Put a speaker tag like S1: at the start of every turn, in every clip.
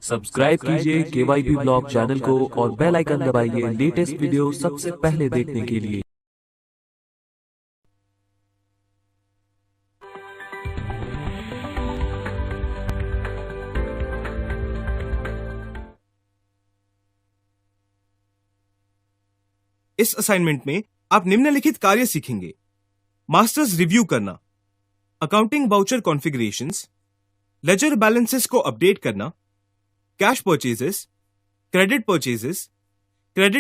S1: Subscribe कीजिए KYB blog channel को और बेल आइकन दबाइए लेटेस्ट वीडियो सबसे पहले देखने के लिए।
S2: इस असाइनमेंट में आप निम्नलिखित कार्य सीखेंगे। मास्टर्स रिव्यू करना, accounting voucher configurations, ledger balances को अपडेट करना, cash purchases, credit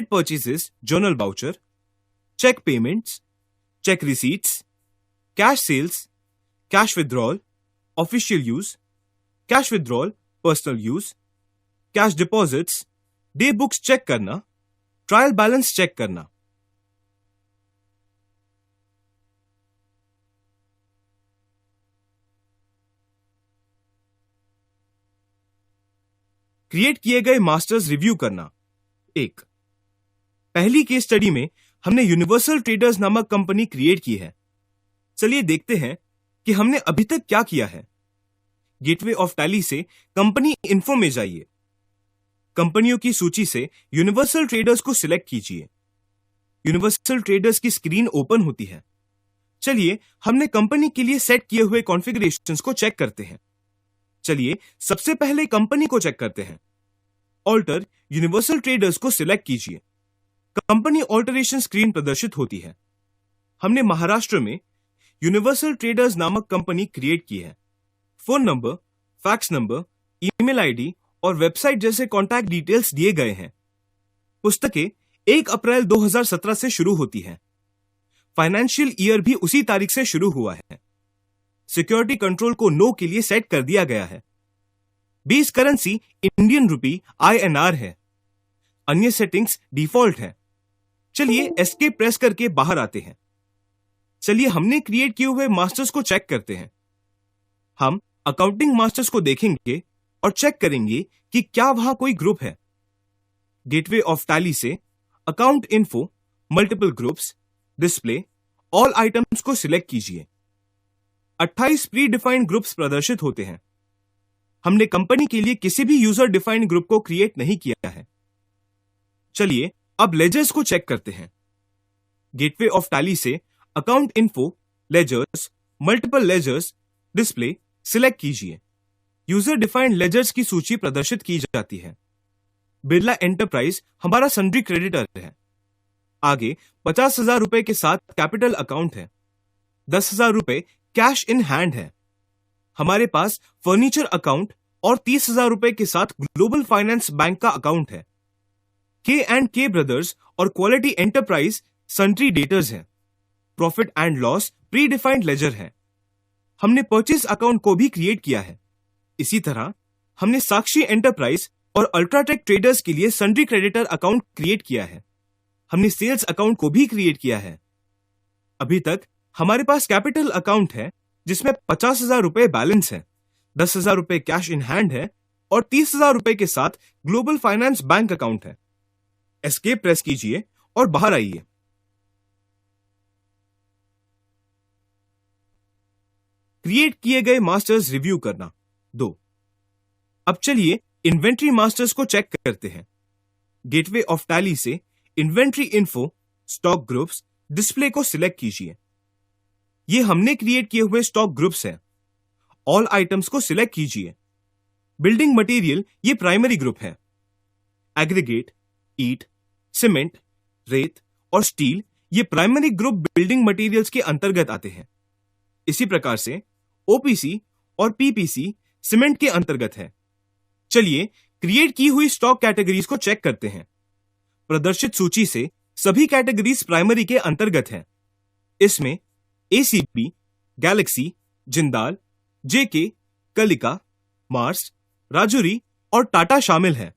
S2: purchases journal voucher, cheque payments, cheque receipts, cash sales, cash withdrawal, official use, cash withdrawal, personal use, cash deposits, day books check करना, trial balance check करना। Create किए गए masters review करना। 1। पहली case study में हमने universal traders नामक company create की है। चलिए देखते हैं कि हमने अभी तक क्या किया है। गेटवे ऑफ टैली से कंपनी इन्फो में जाइए। कंपनियों की सूची से यूनिवर्सल ट्रेडर्स को सिलेक्ट कीजिए। यूनिवर्सल ट्रेडर्स की स्क्रीन ओपन होती है। चलिए हमने कंपनी के लिए सेट किए हुए कॉन्फ़िगरेशंस को चेक करते हैं। चलिए सबसे पहले कंपनी को चेक करते हैं। ऑल्टर यूनिवर्सल ट्रेडर्स को सिलेक्ट कीजिए। कंपनी ऑल्टरेशन स्क्रीन प्रदर्शित होती है। हमने महाराष्ट्र में यूनिवर्सल ट्रेडर्स नामक कंपनी क्रिएट की है। Phone number, fax number, email ID और वेबसाइट जैसे कॉन्टैक्ट डिटेल्स दिए गए हैं। पुस्तकें 1 अप्रैल 2017 से शुरू होती हैं। फाइनेंशियल ईयर भी उसी तारीख से शुरू हुआ है। सिक्योरिटी कंट्रोल को नो के लिए सेट कर दिया गया है। Base currency Indian rupee INR है। अन्य सेटिंग्स डिफॉल्ट है। चलिए एस्केप प्रेस करके बाहर आते हैं। चलिए हमने क्रिएट किए हुए मास्टर्स को चेक करते हैं। हम अकाउंटिंग मास्टर्स को देखेंगे और चेक करेंगे कि क्या वहां कोई ग्रुप है। गेटवे ऑफ टैली से account info, multiple groups, display, all items को सिलेक्ट कीजिए। 28 प्री डिफाइंड ग्रुप्स प्रदर्शित होते हैं। हमने कंपनी के लिए किसी भी यूजर डिफाइंड ग्रुप को क्रिएट नहीं किया है। चलिए अब लेजर्स को चेक करते हैं। गेटवे ऑफ टैली से account info, ledgers, multiple ledgers, display select कीजिए। यूजर डिफाइंड लेजर्स की सूची प्रदर्शित की जाती है। बिरला एंटरप्राइज हमारा सन्ड्री क्रेडिटर है। आगे 50,000 रुपए के साथ कैपिटल अकाउंट है। 10,000 रुपए कैश इन हैंड है। हमारे पास फर्नीचर अकाउंट और 30,000 रुपए के साथ ग्लोबल फाइनेंस बैंक का अकाउंट है। K&K ब्रदर्स और क्वालिटी एंटरप्राइज सन्ट्री डेटर्स है। Profit and loss predefined ledger है। हमने परचेज अकाउंट को भी क्रिएट किया है। इसी तरह हमने साक्षी एंटरप्राइज और अल्ट्राटेक ट्रेडर्स के लिए सन्ड्री क्रेडिटर अकाउंट क्रिएट किया है। हमने सेल्स अकाउंट को भी क्रिएट किया है। अभी तक हमारे पास कैपिटल अकाउंट है जिसमें 50,000 रुपए बैलेंस है, 10,000 रुपए कैश इन हैंड है और 30,000 रुपए के साथ ग्लोबल फाइनेंस बैंक अकाउंट है। एस्केप प्रेस कीजिए और बाहर आइए। क्रिएट किए गए मास्टर्स रिव्यू करना। 2। अब चलिए इन्वेंट्री मास्टर्स को चेक करते हैं। गेटवे ऑफ टैली से inventory info, stock groups, display को सिलेक्ट कीजिए। ये हमने क्रिएट किए हुए स्टॉक ग्रुप्स हैं। ऑल आइटम्स को सिलेक्ट कीजिए। बिल्डिंग मटेरियल ये प्राइमरी ग्रुप है। एग्रीगेट, ईट, सीमेंट, रेत और स्टील ये प्राइमरी ग्रुप बिल्डिंग मटेरियल्स के अंतर्गत आते हैं। इसी प्रकार से OPC और PPC सीमेंट के अंतर्गत है। चलिए क्रिएट की हुई स्टॉक कैटेगरीज को चेक करते हैं। प्रदर्शित सूची से सभी कैटेगरीज प्राइमरी के अंतर्गत हैं। इसमें ACB, गैलेक्सी, जिंदाल, JK, कलिका, मार्स, राजुरी और टाटा शामिल हैं।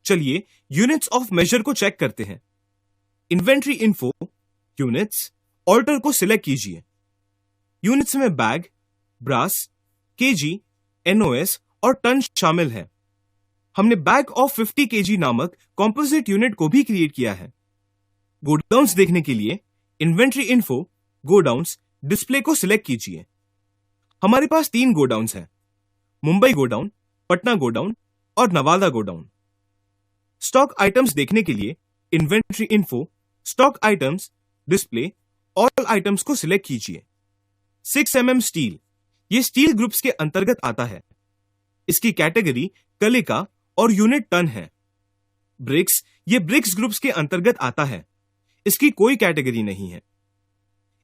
S2: चलिए यूनिट्स ऑफ मेजर को चेक करते हैं। इन्वेंट्री इन्फो, यूनिट्स, ऑल्टर को सिलेक्ट कीजिए। यूनिट्स में बैग, ब्रास, KG, NOS और टन शामिल है। हमने बैग ऑफ 50 kg नामक कॉम्पोजिट यूनिट को भी क्रिएट किया है। गोडाउन्स देखने के लिए इन्वेंट्री इन्फो, गोडाउन्स, डिस्प्ले को सिलेक्ट कीजिए। हमारे पास 3 गोडाउन्स हैं। मुंबई गोडाउन, पटना गोडाउन, और नवादा गोडाउन। स्टॉक आइटम्स देखने के लिए inventory info, stock items, display, all items को सिलेक्ट कीजिए। 6mm स्टील, ये स्टील ग्रुप्स के अंतर्गत आता है। इसकी कैटेगरी कलिका और यूनिट टन है। ब्रिक्स, ये ब्रिक्स ग्रुप्स के अंतर्गत आता है। इसकी कोई कैटेगरी नहीं है।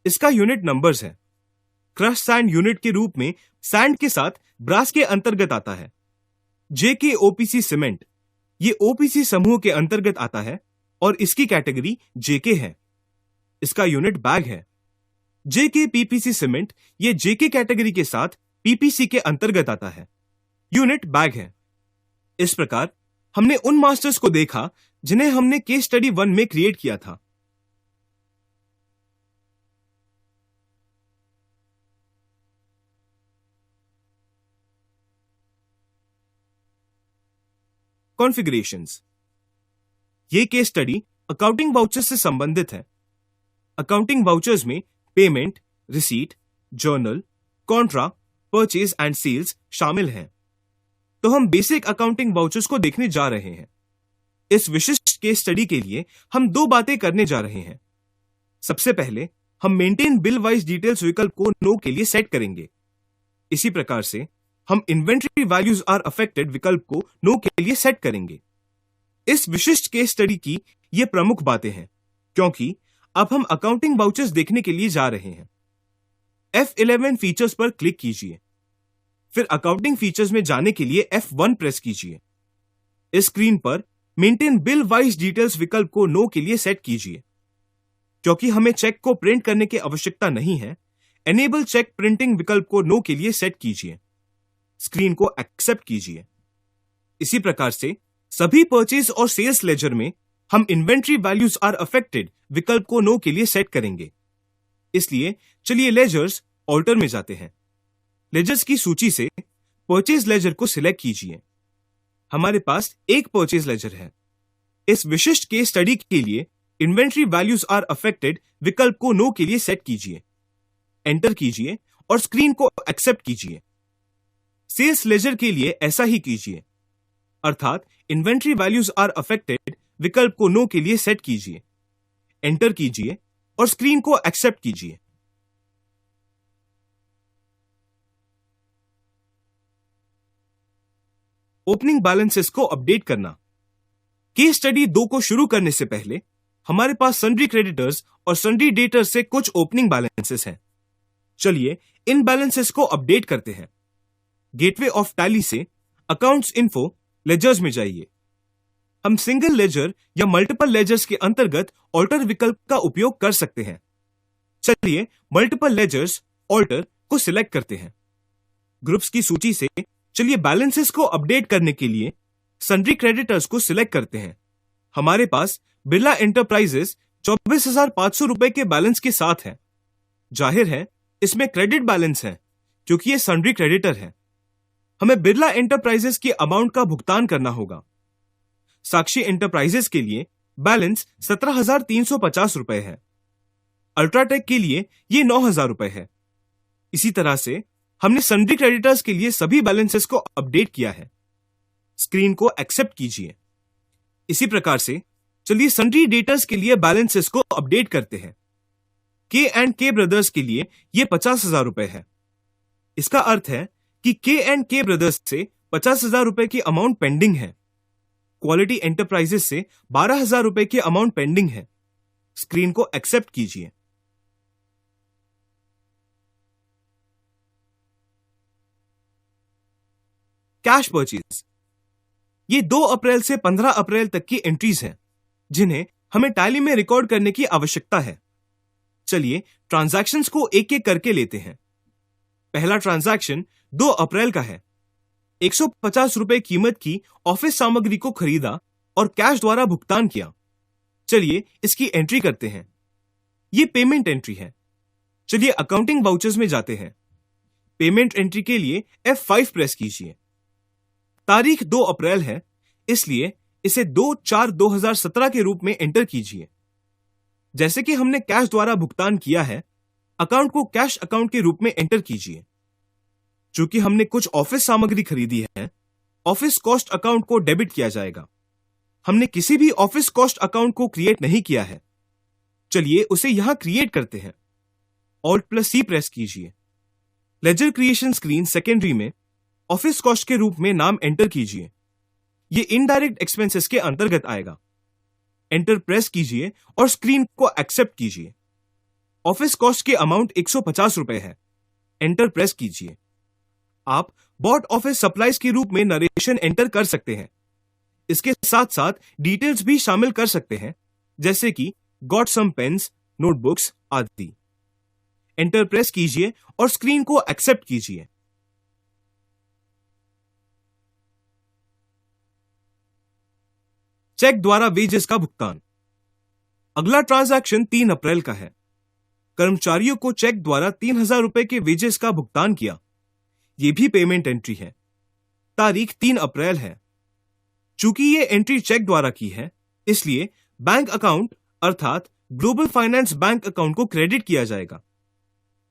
S2: इसका यूनिट नंबर्स है। क्रश सैंड यूनिट के रूप में सैंड के साथ ब्रास के अंतर्गत आता है। जेके ओपीसी सीमेंट, ये ओपीसी समूह के अंतर्गत आता है और इसकी कैटेगरी जेके है। इसका यूनिट बैग है। जेके पीपीसी सीमेंट, ये जेके कैटेगरी के साथ पीपीसी के अंतर्गत आता है। यूनिट बैग है। इस प्रकार हमने उन मास्टर्स को देखा जिन्हें हमने केस स्टडी 1 में क्रिएट किया था। कॉन्फ़िगरेशंस, ये केस स्टडी अकाउंटिंग वाउचर्स से संबंधित है। अकाउंटिंग वाउचर्स में payment, receipt, journal, contra, purchase and sales शामिल हैं। तो हम बेसिक अकाउंटिंग वाउचर्स को देखने जा रहे हैं। इस विशिष्ट केस स्टडी के लिए हम 2 बातें करने जा रहे हैं। सबसे पहले हम मेंटेन बिल वाइज डिटेल्स विकल्प को नो के लिए सेट करेंगे। इसी प्रकार से हम इन्वेंट्री वैल्यूज आर अफेक्टेड विकल्प को नो के लिए सेट करेंगे। इस विशिष्ट केस स्टडी की ये प्रमुख बातें हैं, क्योंकि अब हम अकाउंटिंग वाउचर्स देखने के लिए जा रहे हैं। F11 फीचर्स पर क्लिक कीजिए। फिर अकाउंटिंग फीचर्स में जाने के लिए F1 प्रेस कीजिए। इस स्क्रीन पर मेंटेन बिल वाइज डिटेल्स विकल्प को नो के लिए सेट कीजिए। क्योंकि हमें चेक को प्रिंट करने की आवश्यकता नहीं है, एनेबल चेक प्रिंटिंग विकल्प को नो के लिए सेट कीजिए। स्क्रीन को एक्सेप्ट कीजिए। इसी प्रकार से सभी परचेज और सेल्स लेजर में हम इन्वेंट्री वैल्यूज आर अफेक्टेड विकल्प को नो के लिए सेट करेंगे। इसलिए चलिए लेजर्स ऑल्टर में जाते हैं। लेजर्स की सूची से परचेज लेजर को सिलेक्ट कीजिए। हमारे पास एक परचेज लेजर है। इस विशिष्ट केस स्टडी के लिए इन्वेंट्री वैल्यूज आर अफेक्टेड विकल्प को नो के लिए सेट कीजिए। एंटर कीजिए और स्क्रीन को एक्सेप्ट कीजिए। सेल्स लेजर के लिए ऐसा ही कीजिए, अर्थात इन्वेंट्री वैल्यूज आर अफेक्टेड विकल्प को नो के लिए सेट कीजिए। एंटर कीजिए और स्क्रीन को एक्सेप्ट कीजिए। ओपनिंग बैलेंसेस को अपडेट करना। केस स्टडी 2 को शुरू करने से पहले हमारे पास सन्ड्री क्रेडिटर्स और सन्ड्री डेटर्स से कुछ ओपनिंग बैलेंसेस हैं। चलिए इन बैलेंसेस को अपडेट करते हैं। गेटवे ऑफ टैली से अकाउंट्स इन्फो लेजर्स में जाइए। हम सिंगल लेजर या मल्टीपल लेजर्स के अंतर्गत ऑल्टर विकल्प का उपयोग कर सकते हैं। चलिए मल्टीपल लेजर्स ऑल्टर को सिलेक्ट करते हैं। ग्रुप्स की सूची से चलिए बैलेंसेस को अपडेट करने के लिए सन्ड्री क्रेडिटर्स को सिलेक्ट करते हैं। हमारे पास बिरला एंटरप्राइजेस 24,500 रुपए के बैलेंस के साथ है। जाहिर है इसमें क्रेडिट बैलेंस है क्योंकि ये सन्ड्री क्रेडिटर है। हमें बिरला एंटरप्राइजेस की अमाउंट का भुगतान करना होगा। साक्षी एंटरप्राइजेस के लिए बैलेंस 17,350 रुपए है। अल्ट्राटेक के लिए ये 9,000 रुपए है। इसी तरह से हमने सन्ड्री क्रेडिटर्स के लिए सभी बैलेंसेस को अपडेट किया है। स्क्रीन को एक्सेप्ट कीजिए। इसी प्रकार से चलिए सन्ड्री डेटर्स के लिए बैलेंसेस को अपडेट करते हैं। K&K ब्रदर्स के लिए यह 50,000 रुपए है। इसका अर्थ है कि K&K ब्रदर्स से 50,000 रुपए की अमाउंट पेंडिंग है। क्वालिटी एंटरप्राइजेस से 12,000 रुपए की अमाउंट पेंडिंग है। स्क्रीन को एक्सेप्ट कीजिए। कैश परचेज, ये 2 अप्रैल से 15 अप्रैल तक की एंट्रीज हैं जिन्हें हमें टैली में रिकॉर्ड करने की आवश्यकता है। चलिए ट्रांजैक्शंस को एक एक करके लेते हैं। पहला ट्रांजैक्शन 2 अप्रैल का है। 150 रुपए कीमत की ऑफिस सामग्री को खरीदा और कैश द्वारा भुगतान किया। चलिए इसकी एंट्री करते हैं। यह पेमेंट एंट्री है। चलिए अकाउंटिंग वाउचर्स में जाते हैं। पेमेंट एंट्री के लिए F5 प्रेस कीजिए। तारीख 2 अप्रैल है, इसलिए इसे 2/4/2017 के रूप में एंटर कीजिए। जैसे कि हमने कैश द्वारा भुगतान किया है, अकाउंट को कैश अकाउंट के रूप में एंटर कीजिए। चूंकि हमने कुछ ऑफिस सामग्री खरीदी है, ऑफिस कॉस्ट अकाउंट को डेबिट किया जाएगा। हमने किसी भी ऑफिस कॉस्ट अकाउंट को क्रिएट नहीं किया है। चलिए उसे यहां क्रिएट करते हैं। Alt+C प्रेस कीजिए। लेजर क्रिएशन स्क्रीन सेकेंडरी में ऑफिस कॉस्ट के रूप में नाम एंटर कीजिए। ये इनडायरेक्ट एक्सपेंसेस के अंतर्गत आएगा। एंटर प्रेस कीजिए और स्क्रीन को एक्सेप्ट कीजिए। ऑफिस कॉस्ट की अमाउंट 150 रुपए है। एंटर प्रेस कीजिए। आप बॉट ऑफिस सप्लाईज के रूप में नरेशन एंटर कर सकते हैं। इसके साथ साथ डिटेल्स भी शामिल कर सकते हैं, जैसे कि गॉट सम पेन्स, नोटबुक्स आदि। एंटर प्रेस कीजिए और स्क्रीन को एक्सेप्ट कीजिए। चेक द्वारा वेजेस का भुगतान। अगला ट्रांजैक्शन 3 अप्रैल का है। कर्मचारियों को चेक द्वारा 3,000 रुपए के वेजेस का भुगतान किया। यह भी पेमेंट एंट्री है। तारीख 3 अप्रैल है। चूंकि यह एंट्री चेक द्वारा की है, इसलिए बैंक अकाउंट अर्थात ग्लोबल फाइनेंस बैंक अकाउंट को क्रेडिट किया जाएगा।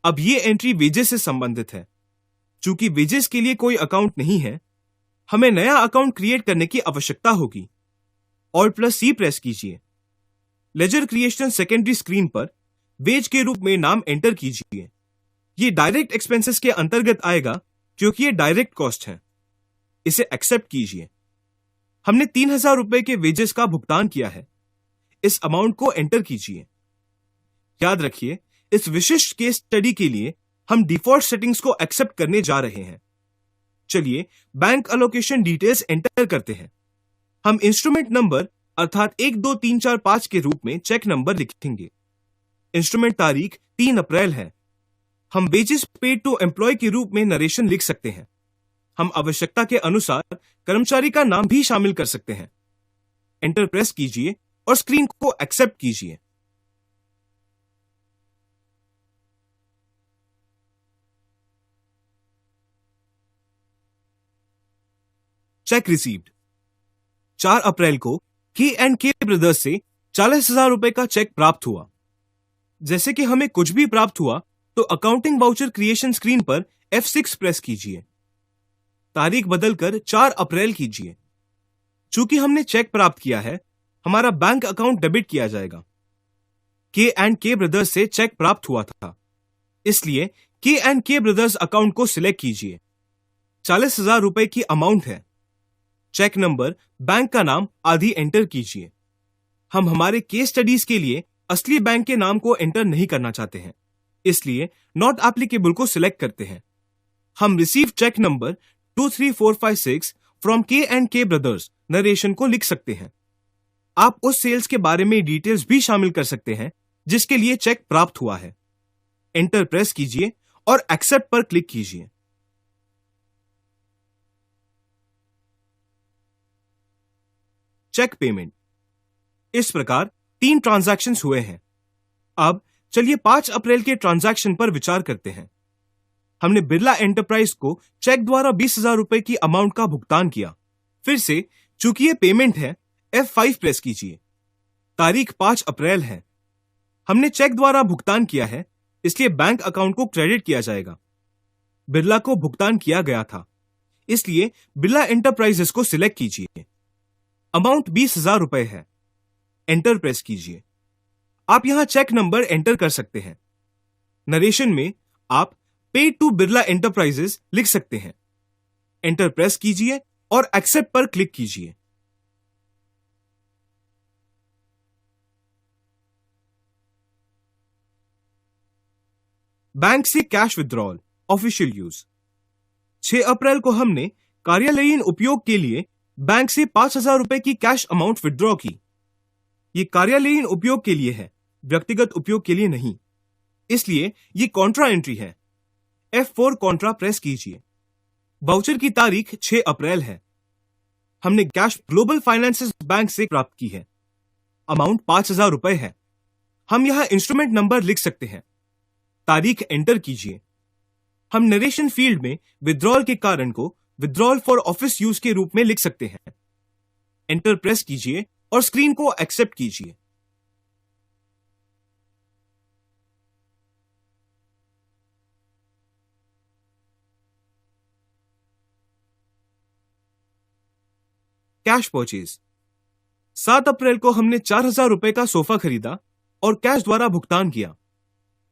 S2: अब यह एंट्री वेजेस से संबंधित है। चूंकि वेजेस के लिए कोई अकाउंट नहीं है, हमें नया अकाउंट क्रिएट करने की आवश्यकता होगी। Alt+C प्रेस कीजिए। लेजर क्रिएशन सेकेंडरी स्क्रीन पर वेज के रूप में नाम एंटर कीजिए। यह डायरेक्ट एक्सपेंसेस के अंतर्गत आएगा क्योंकि यह डायरेक्ट कॉस्ट है। इसे एक्सेप्ट कीजिए। हमने 3,000 रुपए के वेजेस का भुगतान किया है। इस अमाउंट को एंटर कीजिए। याद रखिए, इस विशिष्ट केस स्टडी के लिए हम डिफॉल्ट सेटिंग्स को एक्सेप्ट करने जा रहे हैं। चलिए बैंक अलोकेशन डिटेल्स एंटर करते हैं। हम इंस्ट्रूमेंट नंबर अर्थात 1 2 3 4 5 के रूप में चेक नंबर लिखेंगे। इंस्ट्रूमेंट तारीख 3 अप्रैल है। हम वेजेस पेड टू एम्प्लॉय के रूप में नरेशन लिख सकते हैं। हम आवश्यकता के अनुसार कर्मचारी का नाम भी शामिल कर सकते हैं। एंटर प्रेस कीजिए और स्क्रीन को एक्सेप्ट कीजिए। Check received. 4 अप्रैल को K&K ब्रदर्स से 40,000 रुपए का चेक प्राप्त हुआ। जैसे कि हमें कुछ भी प्राप्त हुआ तो अकाउंटिंग वाउचर क्रिएशन स्क्रीन पर F6 प्रेस कीजिए। तारीख बदलकर 4 अप्रैल कीजिए। चूंकि हमने चेक प्राप्त किया है, हमारा बैंक अकाउंट डेबिट किया जाएगा। K&K ब्रदर्स से चेक प्राप्त हुआ था, इसलिए K&K ब्रदर्स अकाउंट को सिलेक्ट कीजिए। 40,000 रुपए की अमाउंट है। चेक नंबर, बैंक का नाम आदि एंटर कीजिए। हम हमारे केस स्टडीज के लिए असली बैंक के नाम को एंटर नहीं करना चाहते हैं, इसलिए नॉट एप्लीकेबल को सिलेक्ट करते हैं। हम receive cheque number 23456 from K&K brothers narration को लिख सकते हैं। आप उस सेल्स के बारे में डिटेल्स भी शामिल कर सकते हैं जिसके लिए चेक प्राप्त हुआ है। एंटर प्रेस कीजिए और एक्सेप्ट पर क्लिक कीजिए। Cheque payment. इस प्रकार 3 ट्रांजैक्शंस हुए हैं। अब चलिए 5 अप्रैल के ट्रांजैक्शन पर विचार करते हैं। हमने बिरला एंटरप्राइज को चेक द्वारा 20,000 रुपए की अमाउंट का भुगतान किया। फिर से चूंकि यह पेमेंट है, F5 प्रेस कीजिए। तारीख 5 अप्रैल है। हमने चेक द्वारा भुगतान किया है, इसलिए बैंक अकाउंट को क्रेडिट किया जाएगा। बिरला को भुगतान किया गया था, इसलिए बिरला एंटरप्राइजेस को सिलेक्ट कीजिए। अमाउंट 20,000 रुपए है। एंटर प्रेस कीजिए। आप यहां चेक नंबर एंटर कर सकते हैं। नरेशन में आप पेड टू बिरला एंटरप्राइजेस लिख सकते हैं। एंटर प्रेस कीजिए और एक्सेप्ट पर क्लिक कीजिए। बैंक से कैश विड्रॉल ऑफिशियल यूज। 6 अप्रैल को हमने कार्यालयीन उपयोग के लिए बैंक से 5,000 रुपए की कैश अमाउंट विड्रॉ की। यह कार्यालयीन उपयोग के लिए है, व्यक्तिगत उपयोग के लिए नहीं, इसलिए यह कॉन्ट्रा एंट्री है। F4 कॉन्ट्रा प्रेस कीजिए। वाउचर की तारीख 6 अप्रैल है। हमने कैश ग्लोबल फाइनेंसेस बैंक से प्राप्त की है। अमाउंट 5,000 रुपए है। हम यहां इंस्ट्रूमेंट नंबर लिख सकते हैं। तारीख एंटर कीजिए। हम नरेशन फील्ड में विड्रॉल के कारण को विड्रॉल फॉर ऑफिस यूज के रूप में लिख सकते हैं। एंटर प्रेस कीजिए और स्क्रीन को एक्सेप्ट कीजिए। Cash purchase. 7 अप्रैल को हमने 4,000 रुपए का सोफा खरीदा और कैश द्वारा भुगतान किया।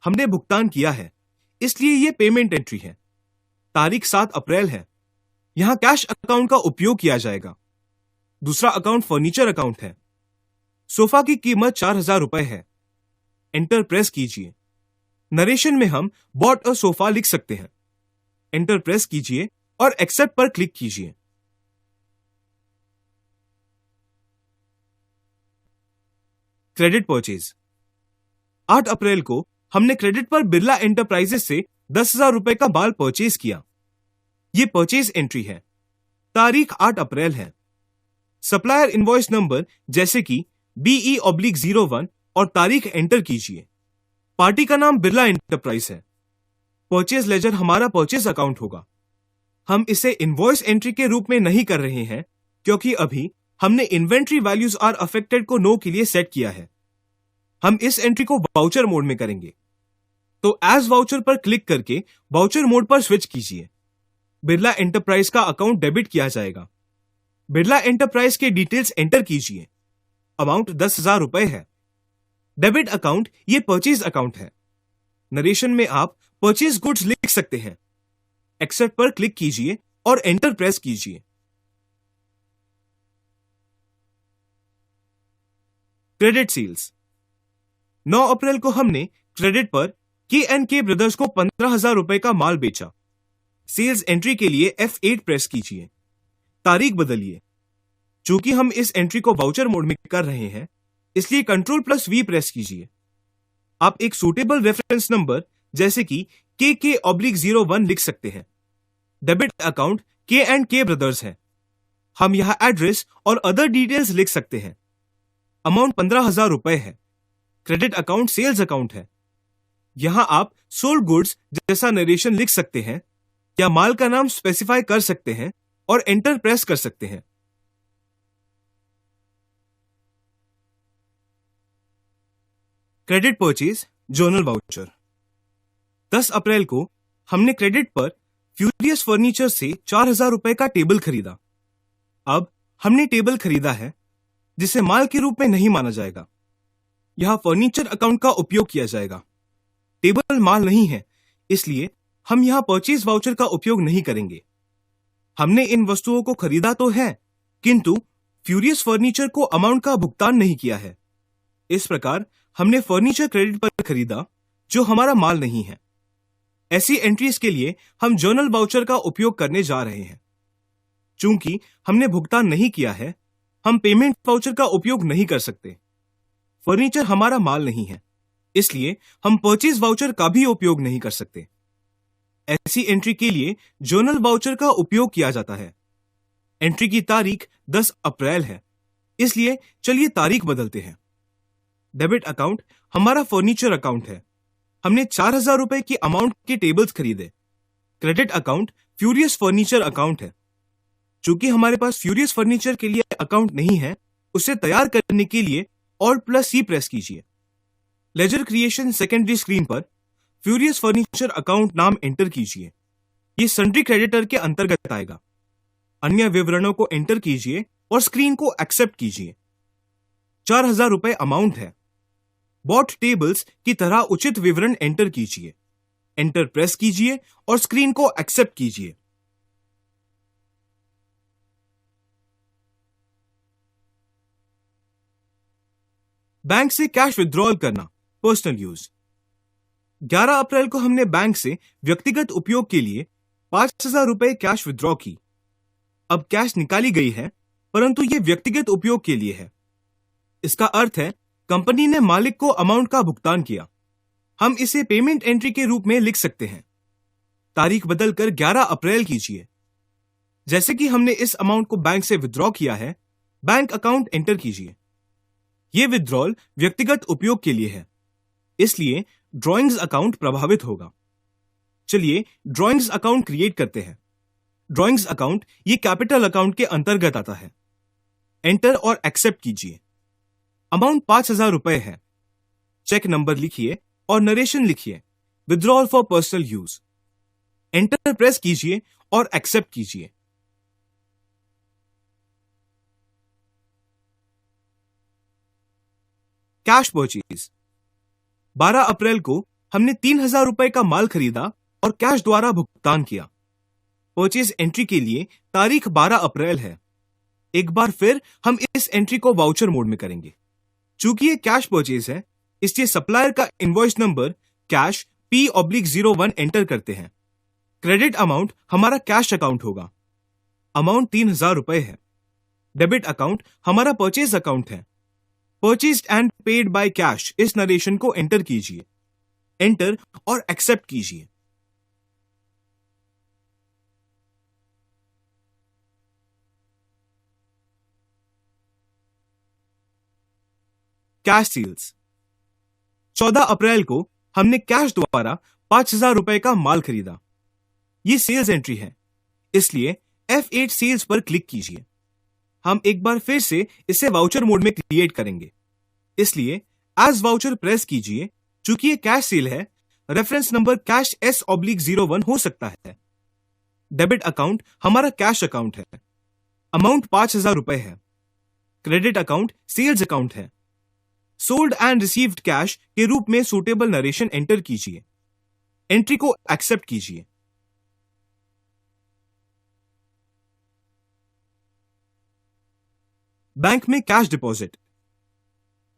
S2: हमने भुगतान किया है, इसलिए यह पेमेंट एंट्री है। तारीख 7 अप्रैल है। यहां कैश अकाउंट का उपयोग किया जाएगा। दूसरा अकाउंट फर्नीचर अकाउंट है। सोफा की कीमत 4,000 रुपए है। एंटर प्रेस कीजिए। नरेशन में हम बॉट अ सोफा लिख सकते हैं। एंटर प्रेस कीजिए और एक्सेप्ट पर क्लिक कीजिए। Credit purchase. 8 अप्रैल को हमने क्रेडिट पर बिरला एंटरप्राइजेस से 10,000 रुपए का बाल परचेज किया। यह परचेज एंट्री है। तारीख 8 अप्रैल है। सप्लायर इनवॉइस नंबर जैसे कि BE/01 और तारीख एंटर कीजिए। पार्टी का नाम बिरला एंटरप्राइज है। परचेज लेजर हमारा परचेज अकाउंट होगा। हम इसे इनवॉइस एंट्री के रूप में नहीं कर रहे हैं क्योंकि अभी हमने इन्वेंट्री वैल्यूज आर अफेक्टेड को नो के लिए सेट किया है। हम इस एंट्री को वाउचर मोड में करेंगे। तो एज वाउचर पर क्लिक करके वाउचर मोड पर स्विच कीजिए। बिरला एंटरप्राइज का अकाउंट डेबिट किया जाएगा। बिरला एंटरप्राइज के डिटेल्स एंटर कीजिए। अमाउंट 10,000 रुपए है। डेबिट अकाउंट ये परचेज अकाउंट है। नरेशन में आप परचेज गुड्स लिख सकते हैं। एक्सेप्ट पर क्लिक कीजिए और एंटर प्रेस कीजिए। Credit sales. 9 अप्रैल को हमने क्रेडिट पर K&K ब्रदर्स को 15,000 रुपए का माल बेचा। सेल्स एंट्री के लिए F8 प्रेस कीजिए। तारीख बदलिए। चूंकि हम इस एंट्री को वाउचर मोड में कर रहे हैं, इसलिए Ctrl+V प्रेस कीजिए। आप एक सूटेबल रेफरेंस नंबर जैसे कि KK/01 लिख सकते हैं। डेबिट अकाउंट K&K ब्रदर्स है। हम यहां एड्रेस और अदर डिटेल्स लिख सकते हैं। अमाउंट 15,000 रुपए है। क्रेडिट अकाउंट सेल्स अकाउंट है। यहां आप सोल्ड गुड्स जैसा नरेशन लिख सकते हैं या माल का नाम स्पेसिफाई कर सकते हैं और एंटर प्रेस कर सकते हैं। Credit purchase journal voucher. 10 अप्रैल को हमने क्रेडिट पर फ्यूरियस फर्नीचर से 4,000 रुपए का टेबल खरीदा। अब हमने टेबल खरीदा है जिसे माल के रूप में नहीं माना जाएगा। यहां फर्नीचर अकाउंट का उपयोग किया जाएगा। टेबल माल नहीं है, इसलिए हम यहां परचेज वाउचर का उपयोग नहीं करेंगे। हमने इन वस्तुओं को खरीदा तो है, किंतु फ्यूरियस फर्नीचर को अमाउंट का भुगतान नहीं किया है। इस प्रकार हमने फर्नीचर क्रेडिट पर खरीदा जो हमारा माल नहीं है। ऐसी एंट्रीज के लिए हम जर्नल वाउचर का उपयोग करने जा रहे हैं। चूंकि हमने भुगतान नहीं किया है, हम पेमेंट वाउचर का उपयोग नहीं कर सकते। फर्नीचर हमारा माल नहीं है, इसलिए हम परचेज वाउचर का भी उपयोग नहीं कर सकते। ऐसी एंट्री के लिए जर्नल वाउचर का उपयोग किया जाता है। एंट्री की तारीख 10 अप्रैल है, इसलिए चलिए तारीख बदलते हैं। डेबिट अकाउंट हमारा फर्नीचर अकाउंट है। हमने 4,000 रुपए की अमाउंट के टेबल्स खरीदे। Credit account furious furniture account है। चूंकि हमारे पास फ्यूरियस फर्नीचर के लिए अकाउंट नहीं है, उसे तैयार करने के लिए Alt+C प्रेस कीजिए। लेजर क्रिएशन सेकेंडरी स्क्रीन पर फ्यूरियस फर्नीचर अकाउंट नाम एंटर कीजिए। ये सन्ड्री क्रेडिटर के अंतर्गत आएगा। अन्य विवरणों को एंटर कीजिए और स्क्रीन को एक्सेप्ट कीजिए। 4,000 रुपए अमाउंट है। बॉट टेबल्स की तरह उचित विवरण एंटर कीजिए। एंटर प्रेस कीजिए और स्क्रीन को एक्सेप्ट कीजिए। बैंक से कैश विड्रॉल करना, पर्सनल यूज। 11 अप्रैल को हमने बैंक से व्यक्तिगत उपयोग के लिए 5,000 रुपए कैश विड्रॉ की। अब कैश निकाली गई है, परंतु यह व्यक्तिगत उपयोग के लिए है। इसका अर्थ है कंपनी ने मालिक को अमाउंट का भुगतान किया। हम इसे पेमेंट एंट्री के रूप में लिख सकते हैं। तारीख बदलकर 11 अप्रैल कीजिए। जैसे कि हमने इस अमाउंट को बैंक से विड्रॉ किया है, बैंक अकाउंट एंटर कीजिए। यह विड्रॉल व्यक्तिगत उपयोग के लिए है, इसलिए ड्रॉइंग्स अकाउंट प्रभावित होगा। चलिए ड्रॉइंग्स अकाउंट क्रिएट करते हैं। ड्रॉइंग्स अकाउंट ये कैपिटल अकाउंट के अंतर्गत आता है। एंटर और एक्सेप्ट कीजिए। अमाउंट 5,000 रुपए है। चेक नंबर लिखिए और नरेशन लिखिए, withdrawal for personal use. Enter press कीजिए और एक्सेप्ट कीजिए। Cash purchase. 12 अप्रैल को हमने 3,000 रुपए का माल खरीदा और कैश द्वारा भुगतान किया। परचेज एंट्री के लिए तारीख 12 अप्रैल है। एक बार फिर हम इस एंट्री को वाउचर मोड में करेंगे। चूंकि ये कैश परचेज है, इसलिए सप्लायर का invoice number cash P/01 enter करते हैं। क्रेडिट अमाउंट हमारा कैश अकाउंट होगा। अमाउंट 3,000 रुपए है। डेबिट अकाउंट हमारा परचेज अकाउंट है। Purchased and paid by cash इस नरेशन को एंटर कीजिए। एंटर और एक्सेप्ट कीजिए। Cash sales. 14 अप्रैल को हमने कैश द्वारा 5,000 रुपए का माल खरीदा। ये सेल्स एंट्री है, इसलिए F8 सेल्स पर क्लिक कीजिए। हम एक बार फिर से इसे वाउचर मोड में क्रिएट करेंगे, इसलिए एज वाउचर प्रेस कीजिए। चूंकि ये कैश सेल है, रेफरेंस नंबर कैश S/01 हो सकता है। डेबिट अकाउंट हमारा कैश अकाउंट है। अमाउंट 5,000 रुपए है। क्रेडिट अकाउंट सेल्स अकाउंट है। सोल्ड एंड रिसीव्ड कैश के रूप में सूटेबल नरेशन एंटर कीजिए। एंट्री को एक्सेप्ट कीजिए। बैंक में कैश डिपॉजिट।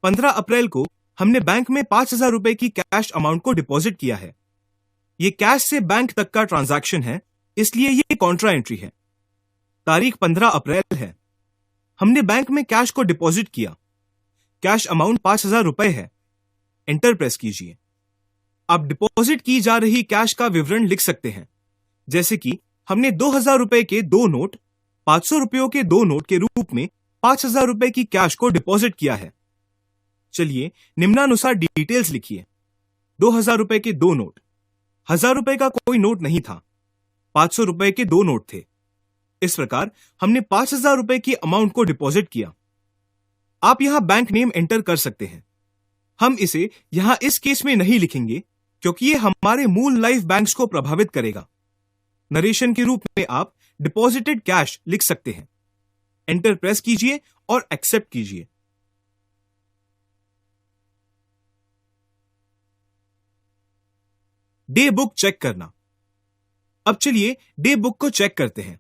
S2: 15 अप्रैल को हमने बैंक में 5,000 रुपए की कैश अमाउंट को डिपॉजिट किया है। यह कैश से बैंक तक का ट्रांजैक्शन है, इसलिए यह कॉन्ट्रा एंट्री है। तारीख 15 अप्रैल है। हमने बैंक में कैश को डिपॉजिट किया। कैश अमाउंट 5,000 रुपए है। एंटर प्रेस कीजिए। आप डिपॉजिट की जा रही कैश का विवरण लिख सकते हैं, जैसे कि हमने 2,000 रुपए के 2 नोट, 500 रुपयों के 2 नोट के रूप में 5,000 रुपए की कैश को डिपॉजिट किया है। चलिए निम्नानुसार डिटेल्स लिखिए। 2,000 रुपए के 2 नोट, 1,000 रुपए का कोई नोट नहीं था, 500 रुपए के 2 नोट थे। इस प्रकार हमने 5,000 रुपए की अमाउंट को डिपॉजिट किया। आप यहां बैंक नेम एंटर कर सकते हैं। हम इसे यहां इस केस में नहीं लिखेंगे, क्योंकि यह हमारे मूल लाइफ बैंक्स को प्रभावित करेगा। नरेशन के रूप में आप डिपॉजिटेड कैश लिख सकते हैं। एंटर प्रेस कीजिए और एक्सेप्ट कीजिए। डे बुक चेक करना। अब चलिए डे बुक को चेक करते हैं।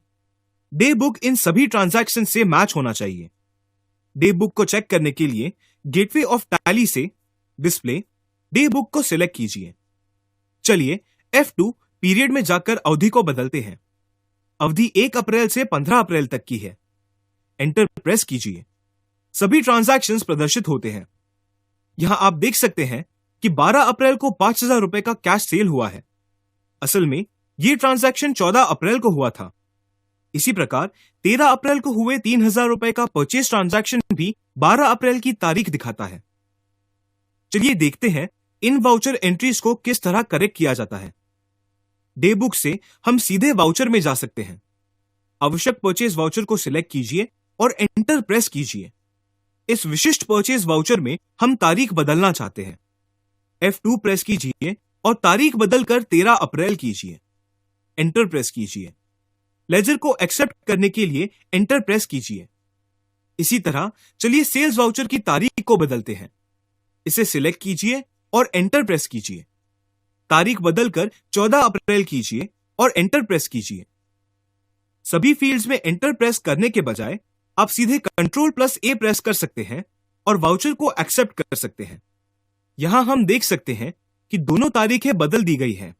S2: डे बुक इन सभी ट्रांजैक्शन से मैच होना चाहिए। डे बुक को चेक करने के लिए गेटवे ऑफ टैली से डिस्प्ले डे बुक को सिलेक्ट कीजिए। चलिए F2 पीरियड में जाकर अवधि को बदलते हैं। अवधि 1 अप्रैल से 15 अप्रैल तक की है। एंटर प्रेस कीजिए। सभी ट्रांजैक्शंस प्रदर्शित होते हैं। यहां आप देख सकते हैं कि 12 अप्रैल को 5,000 रुपए का कैश सेल हुआ है। असल में यह ट्रांजैक्शन 14 अप्रैल को हुआ था। इसी प्रकार 13 अप्रैल को हुए 3,000 रुपए का परचेज ट्रांजैक्शन भी 12 अप्रैल की तारीख दिखाता है। चलिए देखते हैं इन वाउचर एंट्रीज को किस तरह करेक्ट किया जाता है। डे बुक से हम सीधे वाउचर में जा सकते हैं। आवश्यक परचेज वाउचर को सिलेक्ट कीजिए और एंटर प्रेस कीजिए। इस विशिष्ट परचेज वाउचर में हम तारीख बदलना चाहते हैं। F2 प्रेस कीजिए और तारीख बदलकर 13 अप्रैल कीजिए। एंटर प्रेस कीजिए। लेजर को एक्सेप्ट करने के लिए एंटर प्रेस कीजिए। इसी तरह चलिए सेल्स वाउचर की तारीख को बदलते हैं। इसे सिलेक्ट कीजिए और एंटर प्रेस कीजिए। तारीख बदलकर 14 अप्रैल कीजिए और एंटर प्रेस कीजिए। सभी फील्ड्स में एंटर प्रेस करने के बजाय आप सीधे Ctrl+A प्रेस कर सकते हैं और वाउचर को एक्सेप्ट कर सकते हैं। यहां हम देख सकते हैं कि दोनों तारीखें बदल दी गई हैं।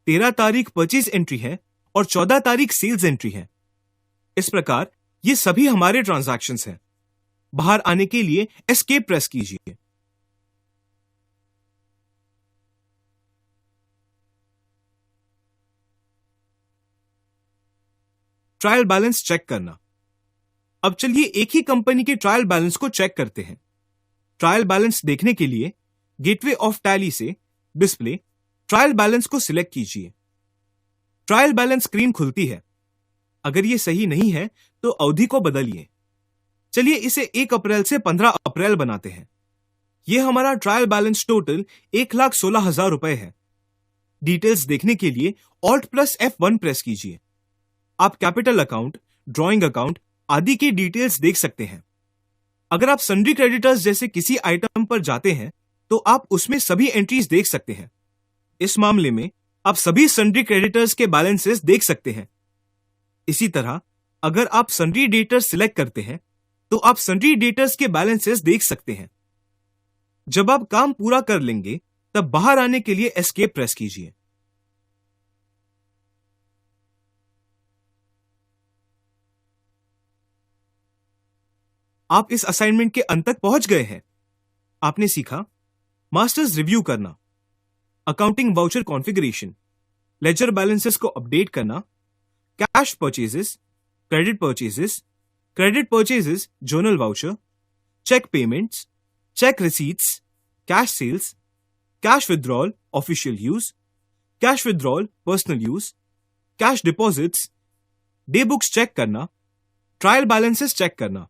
S2: 13 तारीख परचेज एंट्री है और 14 तारीख सेल्स एंट्री है। इस प्रकार ये सभी हमारे ट्रांजैक्शंस हैं। बाहर आने के लिए एस्केप प्रेस कीजिए। ट्रायल बैलेंस चेक करना। अब चलिए एक ही कंपनी के ट्रायल बैलेंस को चेक करते हैं। ट्रायल बैलेंस देखने के लिए गेटवे ऑफ टैली से डिस्प्ले ट्रायल बैलेंस को सिलेक्ट कीजिए। ट्रायल बैलेंस स्क्रीन खुलती है। अगर यह सही नहीं है तो अवधि को बदलिए। चलिए इसे 1 अप्रैल से 15 अप्रैल बनाते हैं। यह हमारा ट्रायल बैलेंस टोटल 1,16,000 रुपए है। डिटेल्स देखने के लिए Alt+F1 प्रेस कीजिए। आप कैपिटल अकाउंट, ड्रॉइंग अकाउंट आदि की डिटेल्स देख सकते हैं। अगर आप सन्ड्री क्रेडिटर्स जैसे किसी आइटम पर जाते हैं तो आप उसमें सभी एंट्रीज देख सकते हैं। इस मामले में आप सभी सन्ड्री क्रेडिटर्स के बैलेंसेस देख सकते हैं। इसी तरह अगर आप सन्ड्री डेटर्स सिलेक्ट करते हैं तो आप सन्ड्री डेटर्स के बैलेंसेस देख सकते हैं। जब आप काम पूरा कर लेंगे तब बाहर आने के लिए एस्केप प्रेस कीजिए। आप इस असाइनमेंट के अंत तक पहुंच गए हैं। आपने सीखा मास्टर्स रिव्यू करना, accounting voucher configuration, ledger balances को अपडेट करना, cash purchases, credit purchases journal voucher, cheque payments, cheque receipts, cash sales, cash withdrawal official use, cash withdrawal personal use, cash deposits, day books check करना, trial balances check करना।